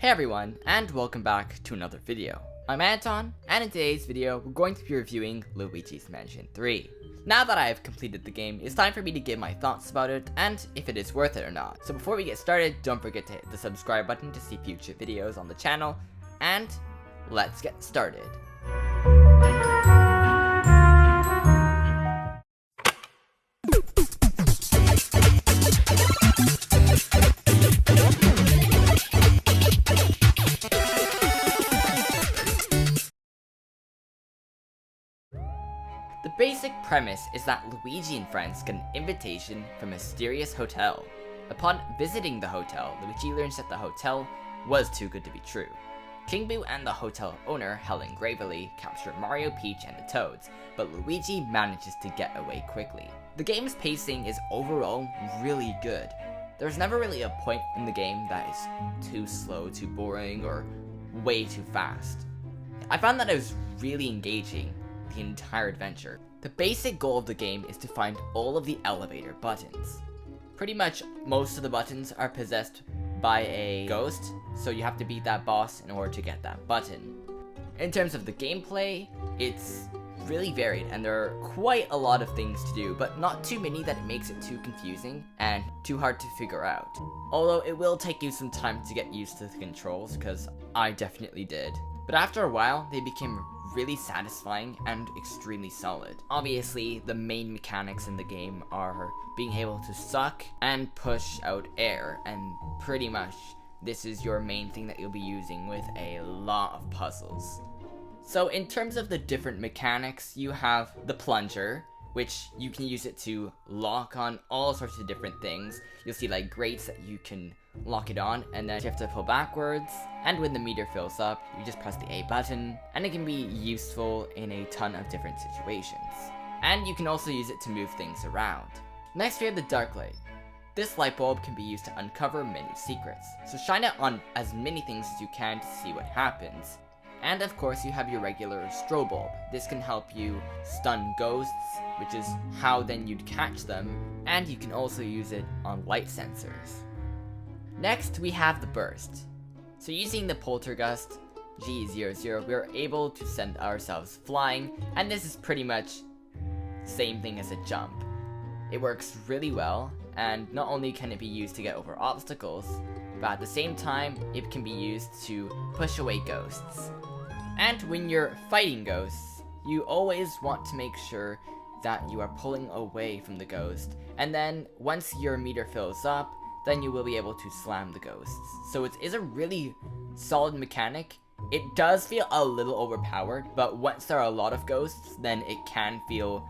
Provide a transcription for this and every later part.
Hey everyone, and welcome back to another video. I'm Anton, and in today's video, we're going to be reviewing Luigi's Mansion 3. Now that I have completed the game, it's time for me to give my thoughts about it, and if it is worth it or not. So before we get started, don't forget to hit the subscribe button to see future videos on the channel, and let's get started. The basic premise is that Luigi and friends get an invitation from a mysterious hotel. Upon visiting the hotel, Luigi learns that the hotel was too good to be true. King Boo and the hotel owner, Helen Gravely, capture Mario, Peach, and the Toads, but Luigi manages to get away quickly. The game's pacing is overall really good. There's never really a point in the game that is too slow, too boring, or way too fast. I found that it was really engaging the entire adventure. The basic goal of the game is to find all of the elevator buttons. Pretty much most of the buttons are possessed by a ghost, so you have to beat that boss in order to get that button. In terms of the gameplay, it's really varied and there are quite a lot of things to do, but not too many that it makes it too confusing and too hard to figure out. Although it will take you some time to get used to the controls, because I definitely did. But after a while, they became really satisfying and extremely solid. Obviously, the main mechanics in the game are being able to suck and push out air, and pretty much this is your main thing that you'll be using with a lot of puzzles. So in terms of the different mechanics, you have the plunger, which you can use it to lock on all sorts of different things. You'll see like grates that you can lock it on, and then you have to pull backwards, and when the meter fills up, you just press the A button, and it can be useful in a ton of different situations. And you can also use it to move things around. Next we have the dark light. This light bulb can be used to uncover many secrets, so shine it on as many things as you can to see what happens. And of course you have your regular strobe bulb. This can help you stun ghosts, which is how then you'd catch them, and you can also use it on light sensors. Next we have the burst. So using the poltergust G00, we are able to send ourselves flying, and this is pretty much the same thing as a jump. It works really well, and not only can it be used to get over obstacles, but at the same time it can be used to push away ghosts. And when you're fighting ghosts, you always want to make sure that you are pulling away from the ghost, and then once your meter fills up, then you will be able to slam the ghosts. So it is a really solid mechanic. It does feel a little overpowered, but once there are a lot of ghosts, then it can feel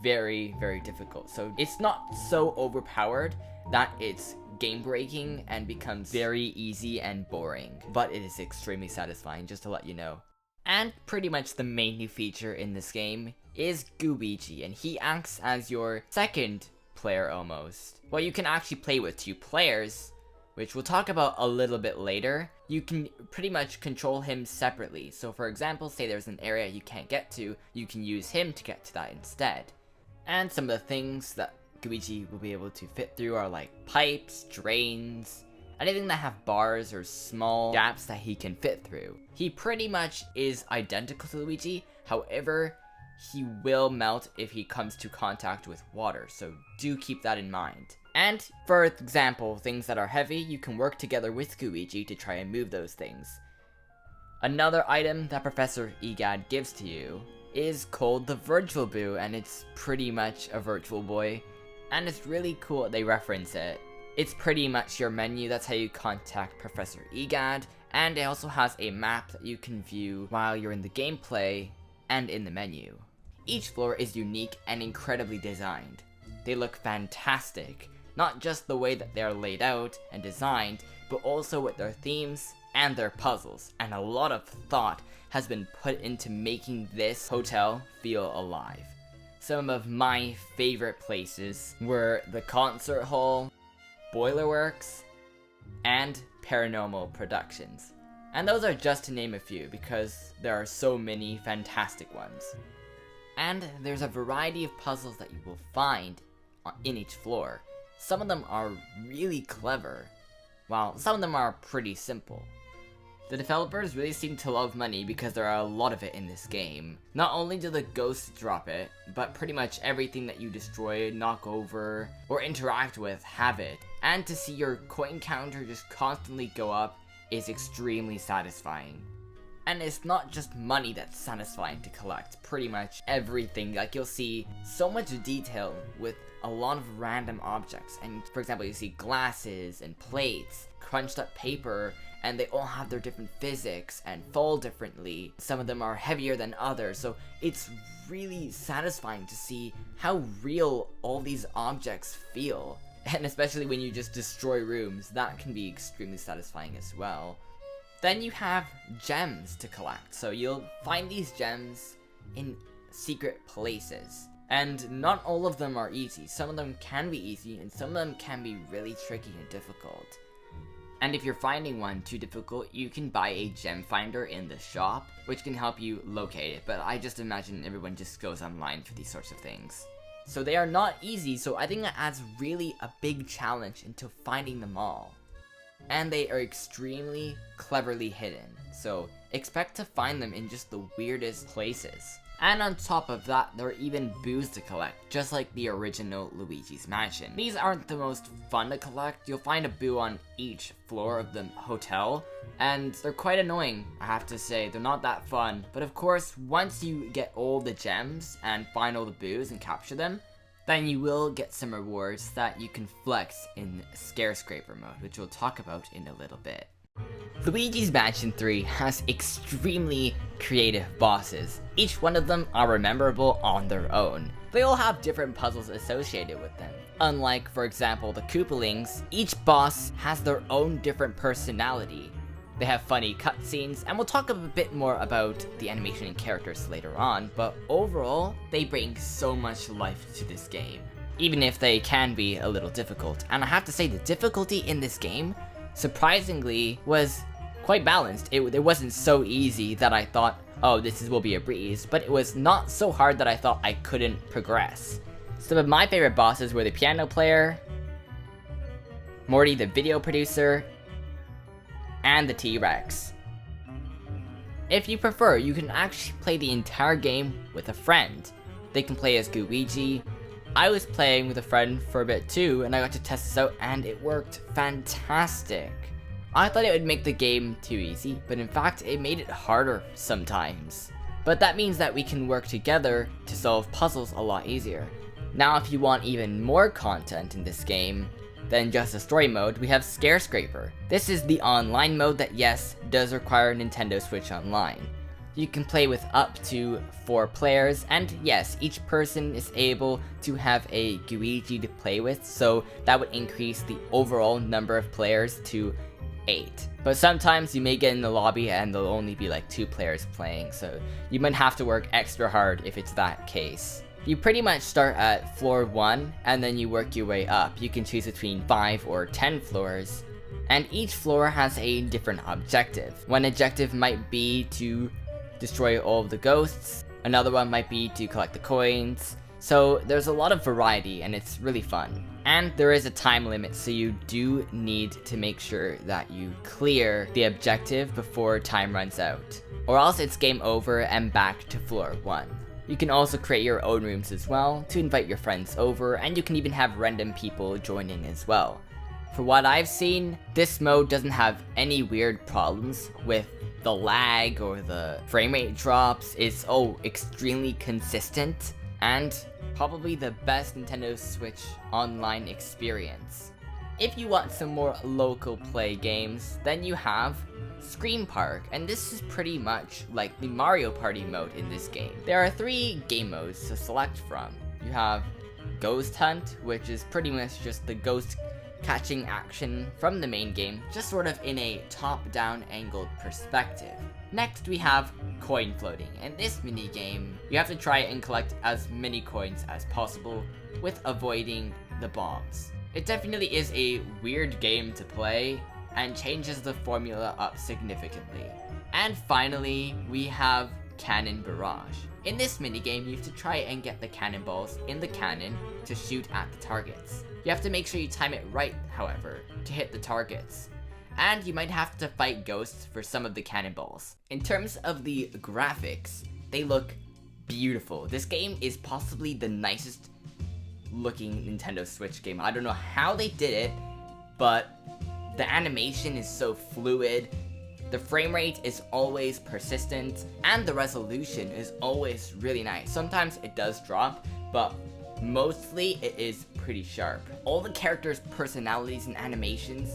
very, very difficult. So it's not so overpowered that it's game breaking and becomes very easy and boring, but it is extremely satisfying, just to let you know. And pretty much the main new feature in this game is Gooigi, and he acts as your second player almost. Well, you can actually play with two players, which we'll talk about a little bit later. You can pretty much control him separately. So for example, say there's an area you can't get to, you can use him to get to that instead. And some of the things that Gooigi will be able to fit through are like pipes, drains, anything that have bars or small gaps that he can fit through. He pretty much is identical to Luigi, however, he will melt if he comes to contact with water, so do keep that in mind. And for example, things that are heavy, you can work together with Gooigi to try and move those things. Another item that Professor Egad gives to you is called the Virtual Boo, and it's pretty much a virtual boy, and it's really cool that they reference it. It's pretty much your menu, that's how you contact Professor Egad, and it also has a map that you can view while you're in the gameplay and in the menu. Each floor is unique and incredibly designed. They look fantastic, not just the way that they're laid out and designed, but also with their themes and their puzzles, and a lot of thought has been put into making this hotel feel alive. Some of my favorite places were the concert hall, Boilerworks, and Paranormal Productions. And those are just to name a few, because there are so many fantastic ones. And there's a variety of puzzles that you will find in each floor. Some of them are really clever, while some of them are pretty simple. The developers really seem to love money because there are a lot of it in this game. Not only do the ghosts drop it, but pretty much everything that you destroy, knock over, or interact with have it. And to see your coin counter just constantly go up is extremely satisfying. And it's not just money that's satisfying to collect, pretty much everything. Like, you'll see so much detail with a lot of random objects. And for example, you see glasses and plates, crunched up paper, and they all have their different physics and fall differently. Some of them are heavier than others, so it's really satisfying to see how real all these objects feel. And especially when you just destroy rooms, that can be extremely satisfying as well. Then you have gems to collect, so you'll find these gems in secret places. And not all of them are easy. Some of them can be easy, and some of them can be really tricky and difficult. And if you're finding one too difficult, you can buy a gem finder in the shop, which can help you locate it, but I just imagine everyone just goes online for these sorts of things. So they are not easy, so I think that adds really a big challenge into finding them all. And they are extremely cleverly hidden, so expect to find them in just the weirdest places. And on top of that, there are even boos to collect, just like the original Luigi's Mansion. These aren't the most fun to collect. You'll find a boo on each floor of the hotel, and they're quite annoying, I have to say. They're not that fun, but of course, once you get all the gems and find all the boos and capture them, then you will get some rewards that you can flex in ScareScraper Mode, which we'll talk about in a little bit. Luigi's Mansion 3 has extremely creative bosses. Each one of them are memorable on their own. They all have different puzzles associated with them. Unlike, for example, the Koopalings, each boss has their own different personality. They have funny cutscenes, and we'll talk a bit more about the animation and characters later on, but overall, they bring so much life to this game, even if they can be a little difficult. And I have to say, the difficulty in this game, surprisingly, was quite balanced. It wasn't so easy that I thought, oh, will be a breeze, but it was not so hard that I thought I couldn't progress. Some of my favorite bosses were the piano player, Morty the video producer, and the T-Rex. If you prefer, you can actually play the entire game with a friend. They can play as Gooigi. I was playing with a friend for a bit too, and I got to test this out, and it worked fantastic. I thought it would make the game too easy, but in fact, it made it harder sometimes. But that means that we can work together to solve puzzles a lot easier. Now, if you want even more content in this game than just a story mode, we have ScareScraper. This is the online mode that, yes, does require Nintendo Switch Online. You can play with up to 4 players, and yes, each person is able to have a Gooigi to play with, so that would increase the overall number of players to 8. But sometimes you may get in the lobby and there'll only be like 2 players playing, so you might have to work extra hard if it's that case. You pretty much start at floor 1, and then you work your way up. You can choose between 5 or 10 floors, and each floor has a different objective. One objective might be to destroy all of the ghosts, another one might be to collect the coins, so there's a lot of variety and it's really fun. And there is a time limit, so you do need to make sure that you clear the objective before time runs out, or else it's game over and back to floor 1. You can also create your own rooms as well to invite your friends over, and you can even have random people join in as well. For what I've seen, this mode doesn't have any weird problems with the lag or the frame rate drops. It's extremely consistent and probably the best Nintendo Switch Online experience. If you want some more local play games, then you have ScreamPark, and this is pretty much like the Mario Party mode in this game. There are 3 game modes to select from. You have Ghost Hunt, which is pretty much just the ghost catching action from the main game, just sort of in a top-down angled perspective. Next we have coin floating. In this mini game, you have to try and collect as many coins as possible with avoiding the bombs. It definitely is a weird game to play and changes the formula up significantly. And finally, we have Cannon Barrage. In this minigame, you have to try and get the cannonballs in the cannon to shoot at the targets. You have to make sure you time it right, however, to hit the targets. and you might have to fight ghosts for some of the cannonballs. In terms of the graphics, they look beautiful. This game is possibly the nicest looking Nintendo Switch game. I don't know how they did it, but the animation is so fluid, the frame rate is always persistent, and the resolution is always really nice. Sometimes it does drop, but mostly it is pretty sharp. All the characters' personalities and animations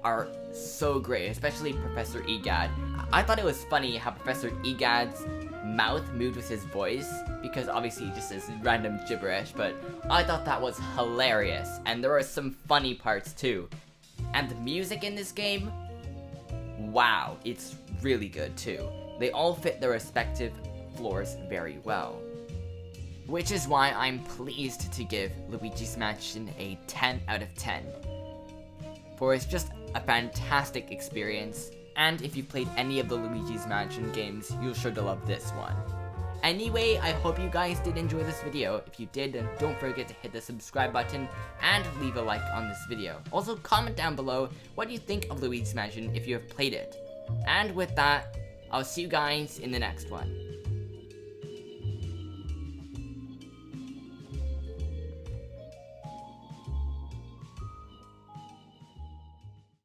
are so great, especially Professor Egad. I thought it was funny how Professor Egad's mouth moved with his voice, because obviously he just says random gibberish, but I thought that was hilarious, and there are some funny parts too. And the music in this game, wow, it's really good too. They all fit their respective floors very well. Which is why I'm pleased to give Luigi's Mansion a 10 out of 10. For it's just a fantastic experience, and if you've played any of the Luigi's Mansion games, you'll sure to love this one. Anyway, I hope you guys did enjoy this video. If you did, then don't forget to hit the subscribe button and leave a like on this video. Also, comment down below what you think of Luigi's Mansion if you have played it. And with that, I'll see you guys in the next one.